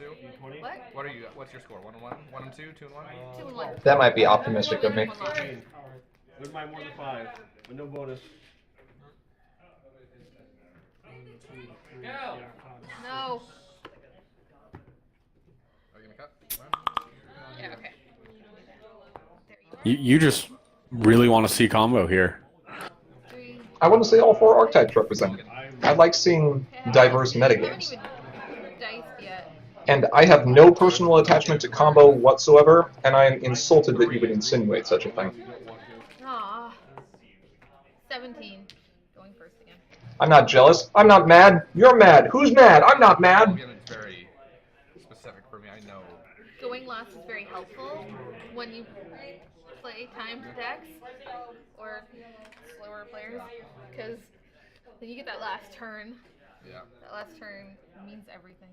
2? What? What are you? What's your score? 1 and 1? 1 and 2? 2 and 1? 2 and 1. That might be optimistic of me. With my more than 5, with no bonus. No. Are you gonna cut? Yeah, okay. You just really want to see combo here. 3. I want to see all 4 archetypes represented. I like seeing diverse I haven't metagames. even diced yet. And I have no personal attachment to combo whatsoever, and I am insulted that you would insinuate such a thing. Aw. 17. Going first again. I'm not jealous. I'm not mad. You're mad. Who's mad? I'm not mad. Again, it's very specific for me. I know. Going last is very helpful when you play timed decks or slower players, because then you get that last turn. Yeah. That last turn means everything.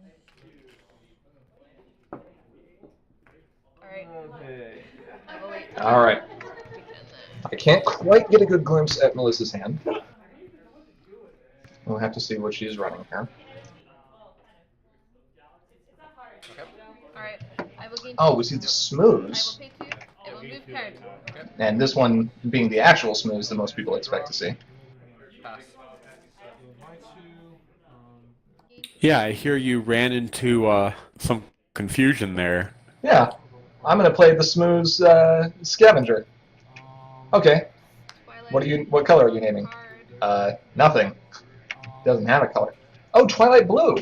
Alright. Okay. Oh, wait. Alright. I can't quite get a good glimpse at Melissa's hand. We'll have to see what she's running here. Okay. Alright. I will gain 2. Oh, we see the I will smooths. pay 2. It will move card. Okay. And this one being the actual smooths that most people expect to see. Pass. Yeah, I hear you ran into some confusion there. Yeah. I'm gonna play the smooths scavenger. Okay. Twilight. What color are you naming? Card. Nothing. Doesn't have a color. Oh, Twilight Blue.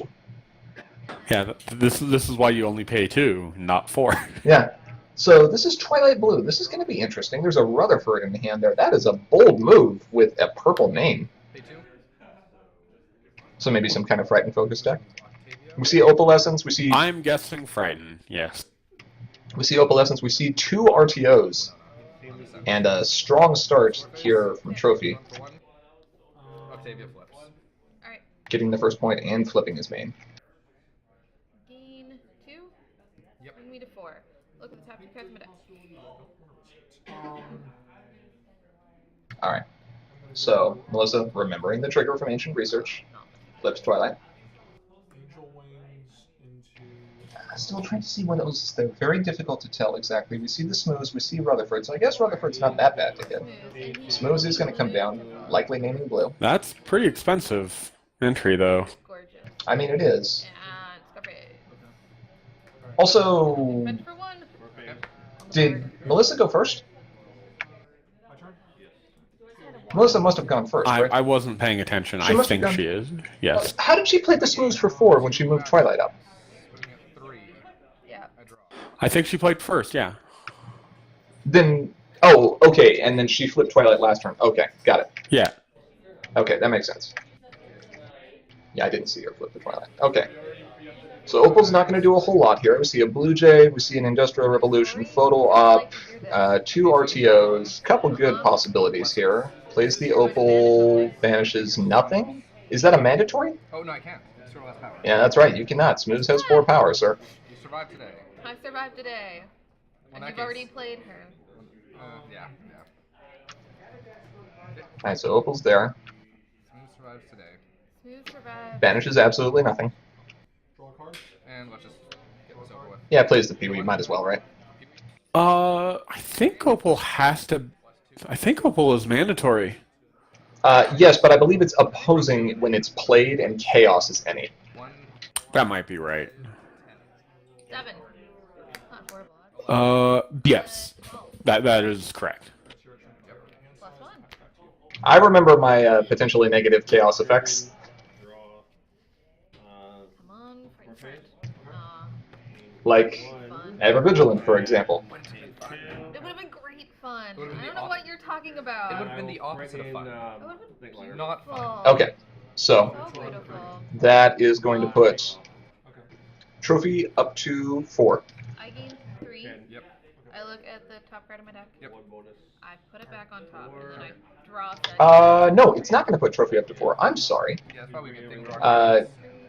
Yeah, this is why you only pay 2, not 4. Yeah. So this is Twilight Blue. This is going to be interesting. There's a Rutherford in the hand there. That is a bold move with a purple name. Pay 2. So maybe some kind of Frightened Focus deck. We see Opalescence. We see I'm guessing Frighten, yes. Opalescence. We see 2 RTOs. And a strong start here from Trophy, For 1. Octavia flips. Alright. getting the first point and flipping his main. Gain 2. Yep. Bring me to 4. Look at the top of your cards in my deck. Alright. So, Melissa, remembering the trigger from Ancient Research, flips Twilight. Still trying to see what else is there. Very difficult to tell exactly. We see the Smooths, we see Rutherford, so I guess Rutherford's not that bad to hit. Smooths is going to come down, likely naming blue. That's pretty expensive entry, though. Gorgeous. I mean, it is. And discovery. Also, Meant for 1. did Melissa go first? Melissa must have gone first, right? I wasn't paying attention. She I must have think gone- she is. Yes. How did she play the Smooths for 4 when she moved Twilight up? Putting at 3. Yeah. I draw. I think she played first, yeah. Then, oh, okay, and then she flipped Twilight last turn. Okay, got it. Yeah. Okay, that makes sense. Yeah, I didn't see her flip the Twilight. Okay. So Opal's not going to do a whole lot here. We see a Blue Jay, we see an Industrial Revolution, Photo Op, 2 RTOs, couple good possibilities here. Plays the Opal, banishes nothing. Is that a mandatory? Oh, no, I can't. Still has power. Yeah, that's right. You cannot. Smooths has 4 power, sir. You survived today. I survived today. Well, And in you've that already case- played her. Yeah. Alright, so Opal's there. Smooth survives today. Smooth survived. Banishes absolutely nothing. And let's just get this over with. Yeah, plays the Pee-wee. Might as well, right? I think Opal has to... I think Opal is mandatory. Yes, but I believe it's opposing when it's played and Chaos is any. 1. That might be right. 7. Not horrible. Yes. That is correct. Plus 1. I remember my potentially negative Chaos effects. Come on, friend. Aw, Like Ever-Vigilant, for example. it would have been great fun. It would've been I the don't know what you're talking about. It would have been the opposite of fun. It would have been Not fun. beautiful. Okay, so So beautiful. that is going to put Trophy up to 4. I gain 3. Yep. I look at the top card of my deck. Yep. I put it back on top, and then I draw a set. No, it's not going to put Trophy up to 4. I'm sorry. Yeah, that's probably a good thing.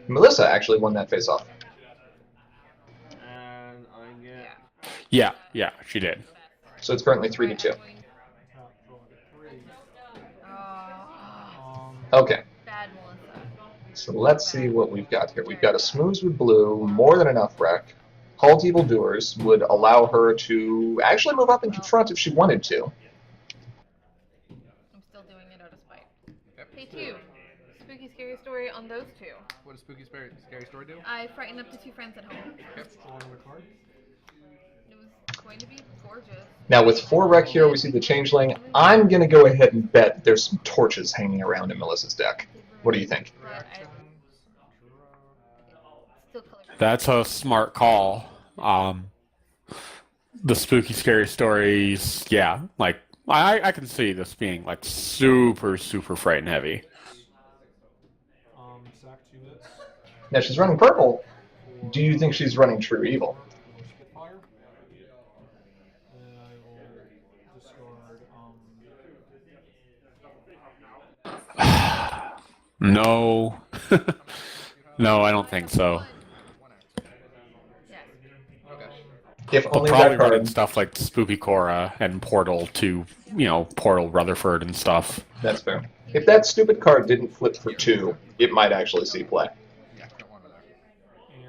Melissa actually won that face-off. And I get... Yeah, she did. So it's currently 3 to 2. Oh, Okay. bad Melissa. So let's see what we've got here. We've got a Smooze with blue, more than enough wreck. Halt Evildoers would allow her to actually move up and confront if she wanted to. I'm still doing it out of spite. Yep. Pay 2. Spooky scary story on those 2. What does spooky scary story do? I frighten up to 2 friends at home. Yep. Draw another card. It was going to be gorgeous. Now with 4 wreck here, we see the Changeling. I'm going to go ahead and bet there's some torches hanging around in Melissa's deck. What do you think? But I still color. That's a smart call. The spooky, scary stories, yeah. Like, I can see this being, like, super, super frighten heavy. Sack 2 hits. Now she's running purple. Do you think she's running True Evil? Spitfire. And I will discard. No. No, I don't think so. Yes. Okay. If They'll only probably that run in card. stuff like Spooky Cora and Portal to, Portal Rutherford and stuff. That's fair. If that stupid card didn't flip for 2, it might actually see play. Yeah, don't want to there. And you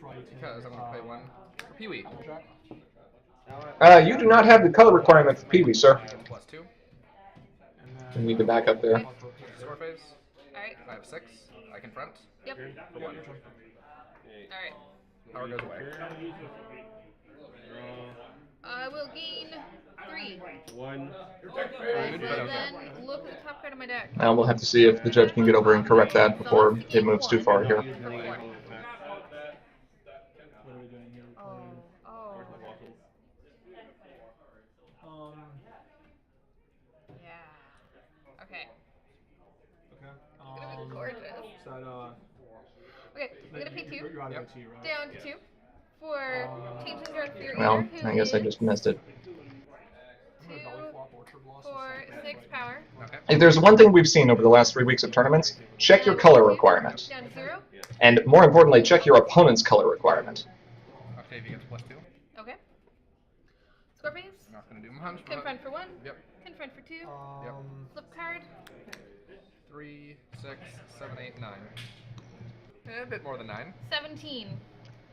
frighten. Because I want to play 1 for Pee-wee. You do not have the color requirement for Pee-wee, sir. Plus 2. You need to back up there. Score phase. Alright. I have 6. I confront. Yep. For 1. Alright. Power goes away. I will gain 3. 1. I will then look at the top card of my deck. Now we'll have to see if the judge can get over and correct that before it moves too far here. For 4. What are we doing here? Oh. Yeah. Okay. Okay. It's gonna be gorgeous. Is that, Okay, I'm gonna pay 2. You're out of Yep. that 2, right? Down to 2. For Changing Drug Fury. Well, I guess I just missed it. 2 Flop Orchard Blossom. for 6 power. Okay. If there's one thing we've seen over the last 3 weeks of tournaments, check your color requirement. Down to 0. And more importantly, check your opponent's color requirement. Octavia gets plus 2. Okay. Score phase. Not going to do much. Confront for 1. Yep. Confront for 2. Yep. Flip card. 3, 6, 7, 8, 9. A bit more than 9. 17.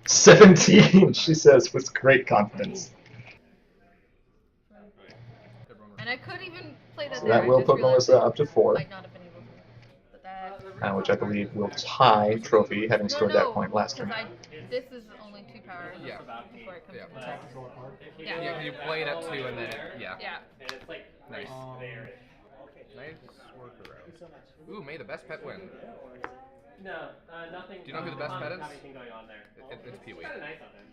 17, she says with great confidence. And I could even play that So there. that I will just put realized Melissa up to 4, might not have been able to. But that. which I believe will tie Trophy, having scored that point last turn. This is only 2 power. Yeah. Before it comes Yeah. to attack. Yeah, Yeah. you play it at 2 and then yeah. Yeah. Nice. Nice workaround. Ooh, may the best pet win. No, nothing. Do you know who the best pet is? Have anything going on there. It's Pee-wee. Kind of nice out there.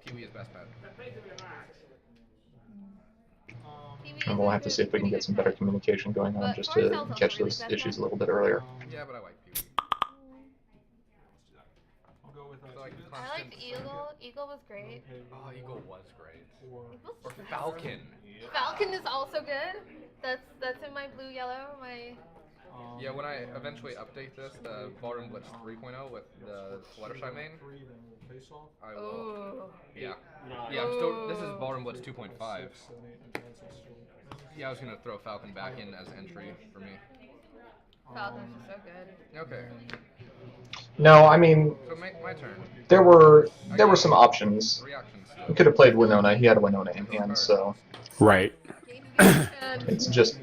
Pee-wee is best pet. And we'll have to see if we can get some better communication going on just to catch those issues a little bit earlier. Yeah, but I like Pee-wee. I'll go with So, like, I constant- liked Eagle. Eagle was great. Oh, Eagle was great. Eagle's Or the best. Falcon. Falcon is also good. That's in my blue yellow. My Yeah, when I eventually update this, the Ballroom Blitz 3.0 with the Fluttershy main, I will. ooh. Yeah. Yeah, I'm still. This is Ballroom Blitz 2.5. Yeah, I was gonna throw Falcon back in as entry for me. Falcon's just so good. Okay. No, I mean, So my turn. there were some options. Reactions. We could have played Winona. He had a Winona in hand, so Right. And it's just,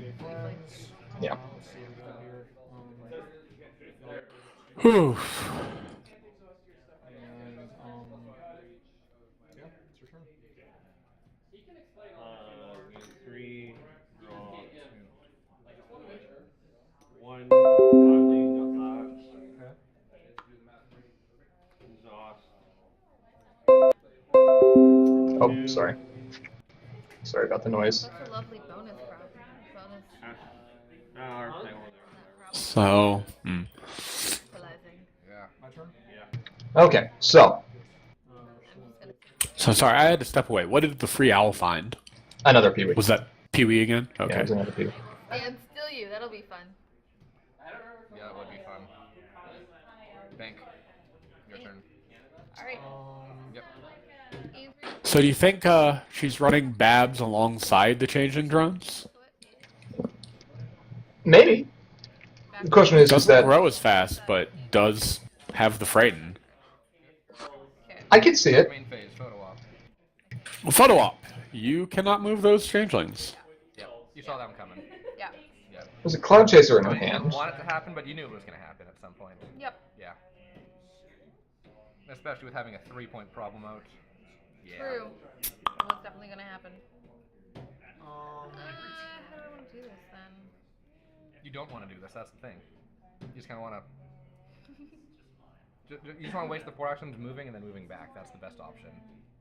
yeah. Whew. Yeah, it's your turn. 3, draw 2. 1, finally, Okay. exhaust. Oh, sorry. Sorry about the noise. such a lovely bonus prop. Bonus Our play order. So, equalizing. Yeah. My turn? Okay, so, I'm just gonna. so sorry, I had to step away. What did the free owl find? another Pee-wee. Was that Pee-wee again? Yeah, Okay. it was another Pee-wee. And still you. That'll be fun. Yeah, that would be fun. Bank. Your turn. All right. Yep. Avery. So do you think she's running Babs alongside the changing drones? Maybe. The question is Doesn't that grow as fast, but does have the Frighten. Okay. I could see it. Main phase, photo op. Photo op. You cannot move those changelings. Yeah, you saw that one coming. Yeah. Yeah. There's a Cloud Chaser in her You didn't hand. want it to happen, but you knew it was going to happen at some point. Yep. Yeah. Especially with having a 3-point problem out. Yeah. True. That's definitely gonna happen. How do I want to do this then? You don't want to do this, that's the thing. You just kind of want to... You just want to waste the 4 actions moving and then moving back. That's the best option.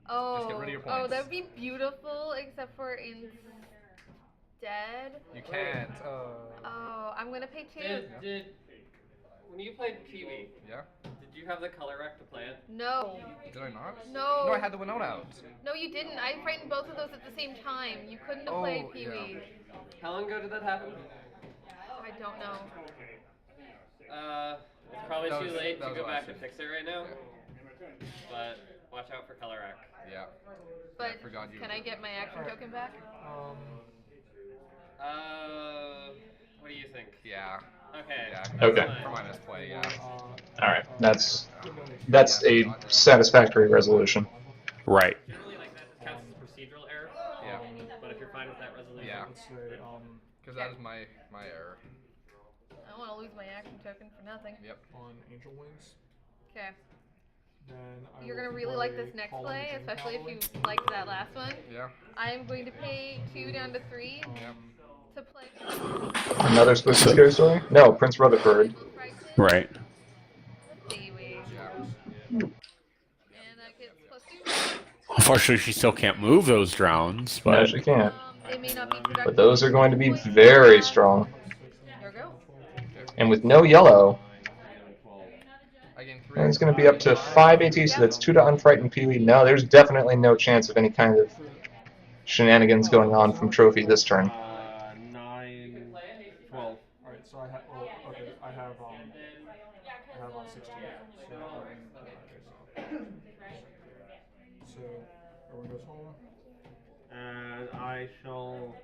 Oh. Just get rid of your Oh, points. that would be beautiful, except for instead. You can't. Oh, I'm gonna pay 2. When you played Pee-wee, Yeah? did you have the color rec to play it? No. Did I not? No. No, I had the Winona out. No, you didn't. I frightened both of those at the same time. You couldn't have played Pee-wee. How long ago did that happen? I don't know. It's probably That too was- late that to was go back last and year. fix it right now. But watch out for color rec. Yeah. But forgot you- can I get my action token back? What do you think? Yeah. Okay. Yeah. Okay. For my misplay, yeah. Alright, that's a satisfactory resolution. Right. Generally, like that counts as a procedural error. Yeah. But if you're fine with that resolution, Yeah. Because that is my error. I don't want to lose my action token for nothing. Yep. On Angel Wings. Okay. Then I You're will gonna really like this play next Call play, Dream especially if Halloween. you liked that last one. Yeah. I'm going to pay 2 down to 3 to play. Another Spooky Scary Story? No, Prince Rutherford. Right. Pee-wee. Yeah. And that gets +2. Unfortunately, she still can't move those drowns, No, but she can't. It may not be productive. But those are going to be very strong. There we go. And with no yellow, I gained 3. it's going to be up to 5 AT, so that's 2 to Unfrightened Pee-wee. No, there's definitely no chance of any kind of shenanigans going on from Trophy this turn. 9, 12. Alright, so I have. Oh, okay. I have 16. So everyone goes home. And I shall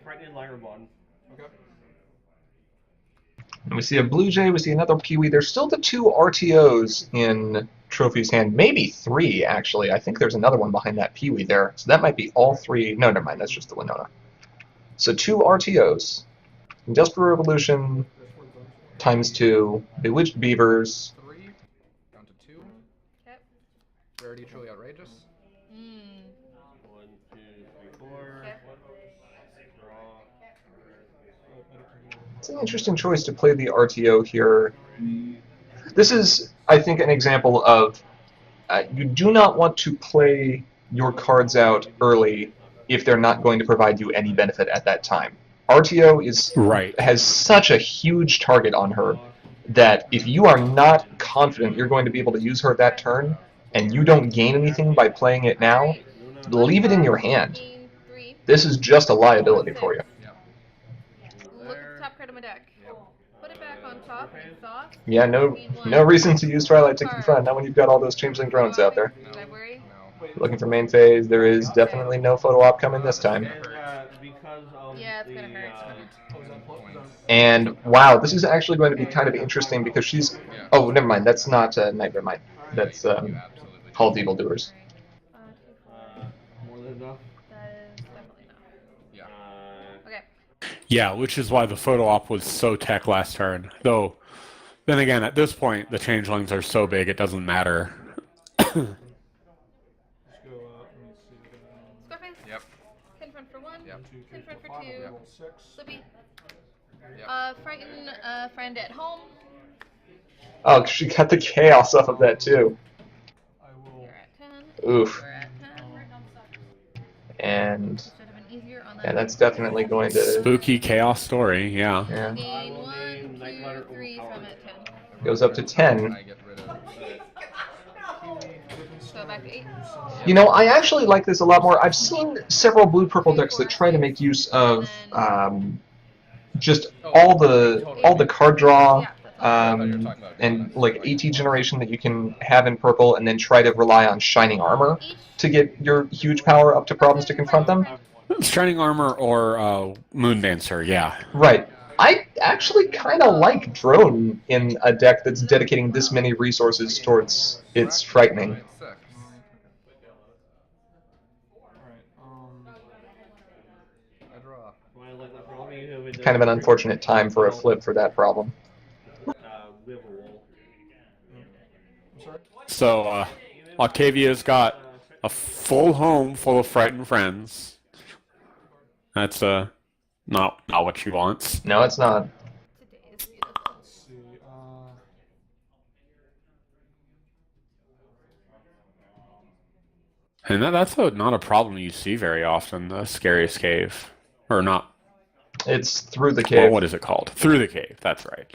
frighten Lyrebon. Okay. And we see a Blue Jay, we see another Pee-wee. There's still the 2 RTOs in Trophy's hand. Maybe 3, actually. I think there's another one behind that Pee-wee there. So that might be all 3. No, never mind. That's just the Winona. So 2 RTOs. Industrial Revolution times 2. Bewitched Beavers. 3. Down to 2. Okay. Rarity truly outrageous. 1, 2, 3, 4. Okay. Draw. It's an interesting choice to play the RTO here. This is, I think, an example of you do not want to play your cards out early if they're not going to provide you any benefit at that time. RTO has such a huge target on her that if you are not confident you're going to be able to use her that turn, and you don't gain anything by playing it now, leave it in your hand. Gain 3. This is just a liability for you. Look at the top card of my deck. Put it back on top. Exhaust. Yeah, no reason to use Twilight to confront, not when you've got all those Changeling drones out there. Did I worry? No. Looking for main phase, there is definitely no photo op coming this time. Because of Yeah, it's gonna hurt. And wow, this is actually going to be kind of interesting because she's... Oh, never mind, that's not Nightmare Might. That's Hall of Evildoers. more than enough. That is definitely enough. Yeah. Okay. yeah, which is why the photo op was so tech last turn. Though, then again, at this point, the changelings are so big it doesn't matter. Let's go. Let me see. Scarface. Yep. Confront for 1. Yep. 1, 2, 3, Confront 4, for 5. 2. I roll 6. Slippy. Yep. Frighten friend at home. Oh, she got the chaos off of that too. I will. You're at 10. Oof. We're at 10. And Should have been easier on that. yeah, that's definitely going to... Spooky chaos story, yeah. Yeah. Gain will 1, name 2, Nightmare 3 Overpower. from at 10. Goes up to 10. I get rid of... Go back to 8. You know, I actually like this a lot more. I've seen several blue-purple decks that try to make use of just all the card draw and like AT generation that you can have in purple, and then try to rely on Shining Armor to get your huge power up to problems to confront them. Shining Armor or Moon Dancer, yeah. Right. I actually kind of like Drone in a deck that's dedicating this many resources towards its frightening. Alright, 6. Alright, I draw. Well, like the problem you have with Kind of an unfortunate time for a flip for that problem. we have a wall. I'm sorry? So, Octavia's got a full home full of frightened friends. That's, not what she wants. No, it's not. Today is beautiful. Let's see, And that's not a problem you see very often, the scariest cave. Or not. It's through the Well, cave. what is it called? Through the cave, that's right.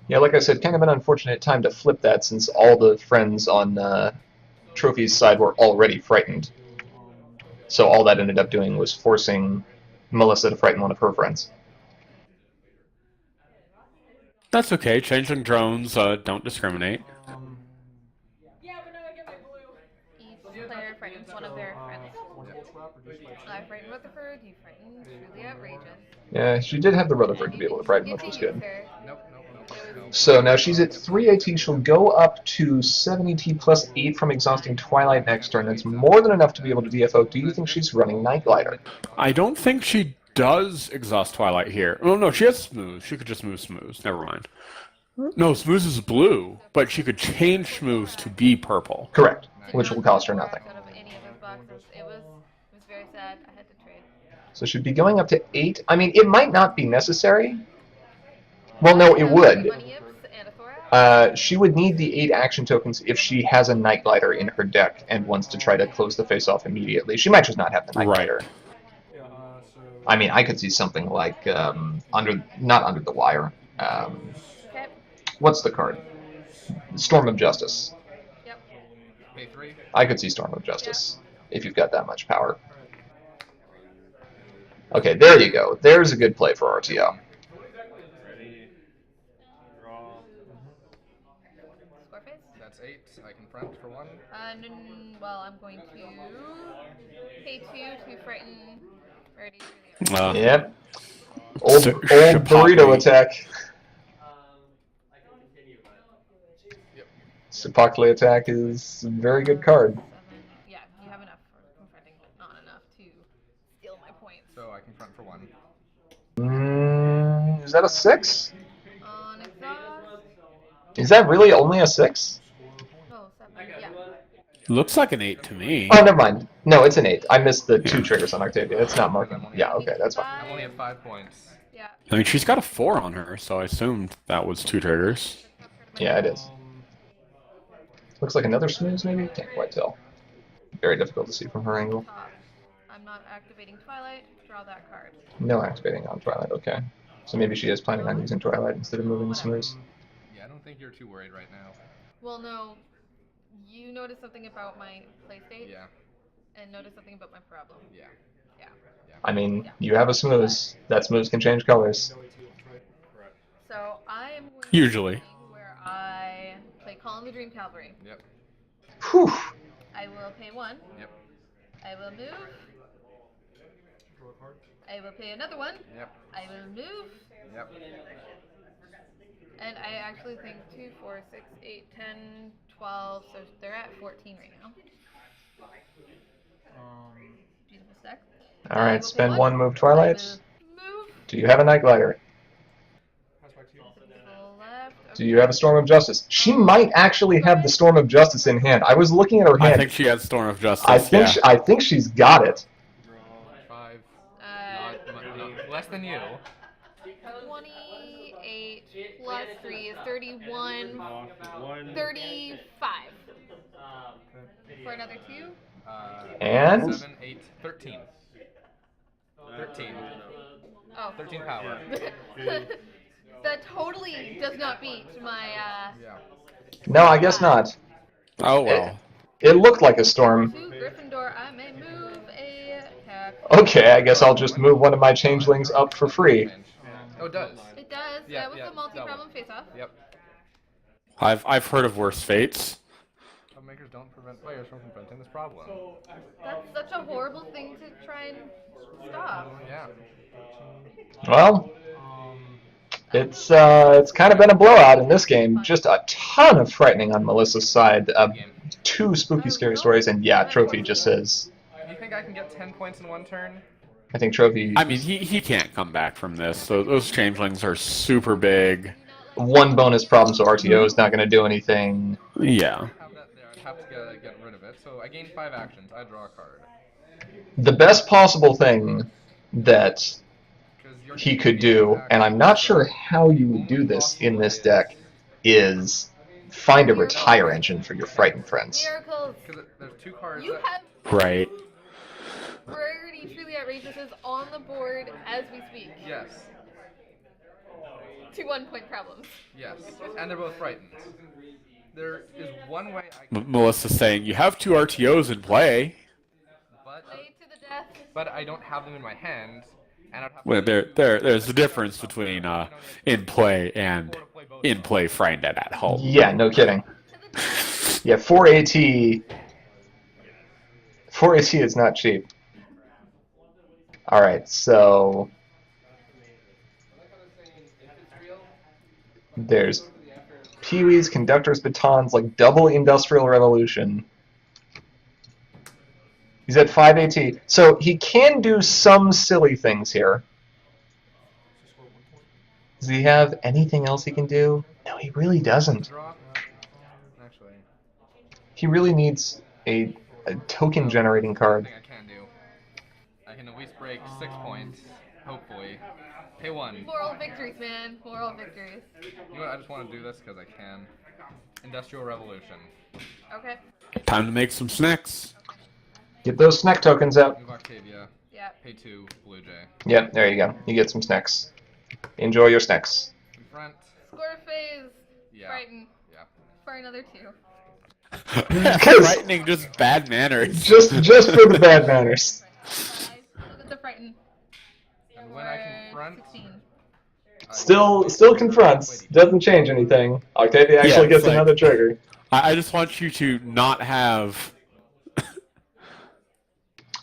Yeah, like I said, kind of an unfortunate time to flip that since all the friends on Trophy's side were already frightened. So all that ended up doing was forcing Melissa to frighten one of her friends. That's okay. Changeling drones don't discriminate. Each player frightens one of their friends. one gold trap or just like I frightened Rutherford, you frightened Truly Outrageous. Yeah, she did have the Rutherford to be able to frighten, which was good. Nope, nope, nope, nope. So now she's at 3 AT. She'll go up to 7 AT plus 8 from Exhausting Twilight next turn. That's more than enough to be able to DFO. Do you think she's running Night Glider? I don't think she does exhaust Twilight here. Oh, no, she has Smooth. She could just move Smooth. Never mind. No, Smooth is blue, but she could change Smooth to be purple. Correct, which will cost her nothing. Out of any of those boxes. It was very sad. I had to trade. So she'd be going up to 8. I mean, it might not be necessary. Well, no, it would. Money Yips and a Thorax. She would need the 8 action tokens if she has a Night Glider in her deck and wants to try to close the face off immediately. She might just not have the Night Glider. yeah, so I mean, I could see something like not Under the Wire. Okay. What's the card? Storm of Justice. Yep. Pay 3. I could see Storm of Justice if you've got that much power. Okay, there you go. There's a good play for RTO. Ready. Draw. Score face. That's 8. I confront for 1. Well, I'm going to pay 2 to frighten Birdie. Yep. Old Chipotle. burrito attack. I can continue, but Chipotle attack is a very good card. 7. Yeah, you have enough for confronting, but not enough to steal my points. So I confront for 1. Is that a 6? On exhaust. Is that really only a 6? Oh, 7. Yeah. Looks like an 8 to me. Oh, never mind. No, it's an 8. I missed the 2 triggers on Octavia. It's not marking. Yeah, okay, that's fine. I'm only at 5 points. Yeah. I mean, she's got a 4 on her, so I assumed that was 2 triggers. Yeah, it is. Looks like another snooze, maybe? Can't quite tell. Very difficult to see from her angle. Top. I'm not activating Twilight. Draw that card. No activating on Twilight, okay. So maybe she is planning on using Twilight instead of moving the snooze. Yeah, I don't think you're too worried right now. Well, no. You noticed something about my playstate, Yeah, and noticed something about my problem. yeah. Yeah. I mean, you have a smooze. That smooze can change colors. So I am going Usually. to where I play Call in the Dream Cavalry. Yep, Whew. I will pay 1. yep, I will move. draw a card. I will pay another 1. yep, I will move. yep. And I actually think 2, 4, 6, 8, 10, 12. So they're at 14 right now. Beautiful stack. Alright, spend 1, move Twilight. Move. Do you have a Night Glider? Pass back to you. To the left. Do you have a Storm of Justice? She might actually have the Storm of Justice in hand. I was looking at her I hand. think she has Storm of Justice. I think she's got it. Draw 5. Uh, Less than you. 28 plus 3 is 31. Draw. 1. 35. For another 2. And? 7, 8, 13. 13. Oh. 13 power. That totally does not beat my, Yeah. No, I guess not. Oh, well. It looked like a storm. 2 Gryffindor. I may move a attack. Okay, I guess I'll just move one of my changelings up for free. Oh, it does. It does. Yeah, That was yeah, a multi-problem face-off. Yep. I've heard of worse fates. Makers don't prevent players from confronting this problem. That's such a horrible thing to try and stop. Yeah. Well, it's kind of been a blowout in this game. Just a ton of frightening on Melissa's side. 2 spooky, scary stories, and yeah, Trophy just says. Do you think I can get 10 points in one turn? I think Trophy. I mean, he can't come back from this. So those changelings are super big. 1 bonus problem, so RTO is not going to do anything. Yeah. Have that there. I'd have to get rid of it. So I gain 5 actions. I draw a card. The best possible thing that he could do, and I'm not sure how you would do this in this deck, is find a retire engine for your frightened friends. Miracles. Because there's 2 cards. You have Right. Rarity Truly Outrageous is on the board as we speak. Yes. 2 1-point problems. Yes. And they're both frightened. There is one way I can. Melissa's saying you have 2 RTOs in play. Play to the death. But I don't have them in my hand. And I'd have Well, to there's a difference between in play and in play frightened at home. Yeah, no kidding. Yeah, 4AT. 4AT is not cheap. Alright, so there's Pee-wee's, Conductor's Batons, like double Industrial Revolution. He's at 5 AT. So he can do some silly things here. Does he have anything else he can do? No, he really doesn't. draw. Actually, He really needs a token generating card. I can do. I can at least break 6 points. Hopefully. Pay 1. Moral victories, man. Moral victories. You know what? I just want to do this because I can. Industrial Revolution. Okay. Time to make some snacks. Get those snack tokens out. Move Octavia. Yeah. Pay 2. Blue Jay. Yep, there you go. You get some snacks. Enjoy your snacks. Confront. Score phase. Yeah. Frighten. Yeah. For another 2. Frightening, just bad manners. Just for the bad manners. Look at the frighten. And when I confront. 16. Still confronts. Doesn't change anything. Octavia actually Yeah, gets it's like- another trigger. I just want you to not have.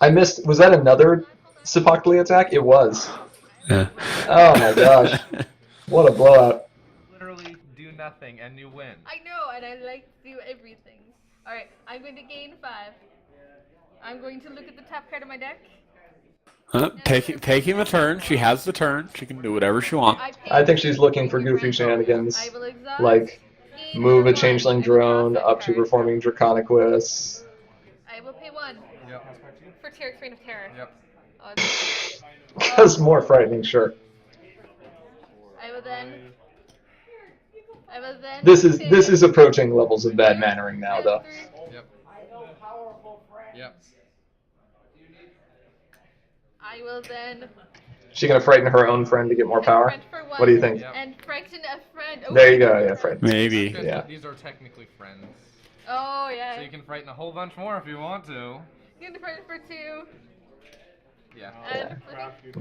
I missed. Was that another Sipoctli attack? It was. Yeah. Oh my gosh. What a blowout. Literally do nothing and you win. I know, and I like to do everything. Alright, I'm going to gain 5. I'm going to look at the top card of my deck. Taking the turn. She has the turn. She can do whatever she wants. I think she's looking for goofy shenanigans. I will exhaust. Like, gain move a 1, changeling and drone draw up to card. performing Draconiquus. I will pay 1 Yep. for Tyric's Reign of Terror. Yep. Oh, it's- That's more frightening, sure. I will then. This is approaching levels of bad mannering now, though. Yep. Yep. I will then. She gonna frighten her own friend to get more power? confront for 1 What do you think? Yep. And frighten a friend. Oh, There you go, yeah, friend. Maybe. Yeah. These are technically friends. Oh yeah. So you can frighten a whole bunch more if you want to. You can frighten for 2. Yeah. And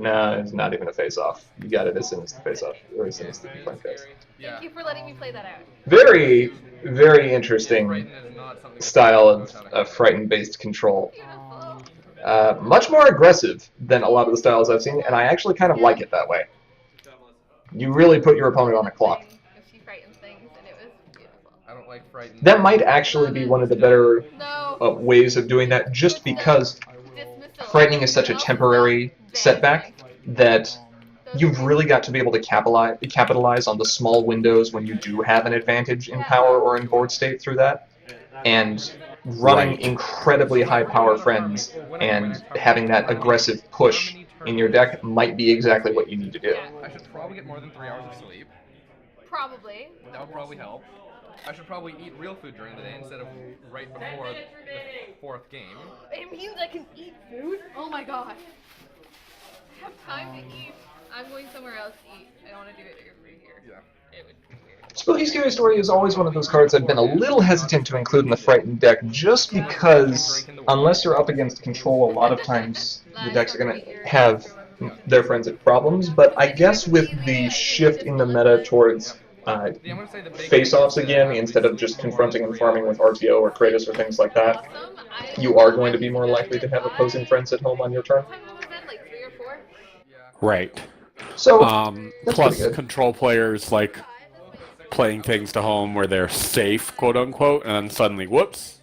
No, it's not even a face-off. You got it as soon as the face-off, or as soon as the front face. Yeah. thank you for letting me play that out. Very, very interesting Frighten is not something style of frightened-based control. Beautiful. Much more aggressive than a lot of the styles I've seen, and I actually kind of like it that way. You really put your opponent on a clock. If she frightens things, and it was beautiful. I don't like frighten. That might actually be one of the better No. ways of doing that, just because Dismissal. frightening is such a temporary setback that you've really got to be able to capitalize on the small windows when you do have an advantage in power or in board state through that. And running Right. incredibly high power friends and having that aggressive push in your deck might be exactly what you need to do. I should probably get more than 3 hours of sleep. Probably. That would probably help. I should probably eat real food during the day instead of right before the 4th game. It means I can eat food? Oh my gosh. I have time to eat. I'm going somewhere else to eat. I don't want to do it over here. Yeah. It would be weird. Spooky Scary Story is always one of those cards I've been a little hesitant to include in the Frightened deck, just because unless you're up against control, a lot of times the decks are going to have their forensic problems, but I guess with the shift in the meta towards Yeah, I'm gonna say the big face-offs thing is to again, have instead of these just more confronting and real farming with RTO or Kratos or things like that, Awesome. you are going to be more likely to have opposing friends at home on your turn. What time was that? Like 3 or 4? Right. So, that's pretty Plus, good. control players like playing things to home where they're safe, quote unquote, and then suddenly, whoops,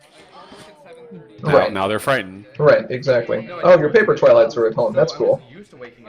Right. now they're frightened. Right, exactly. Oh, your paper twilights are at home. That's cool. Used to waking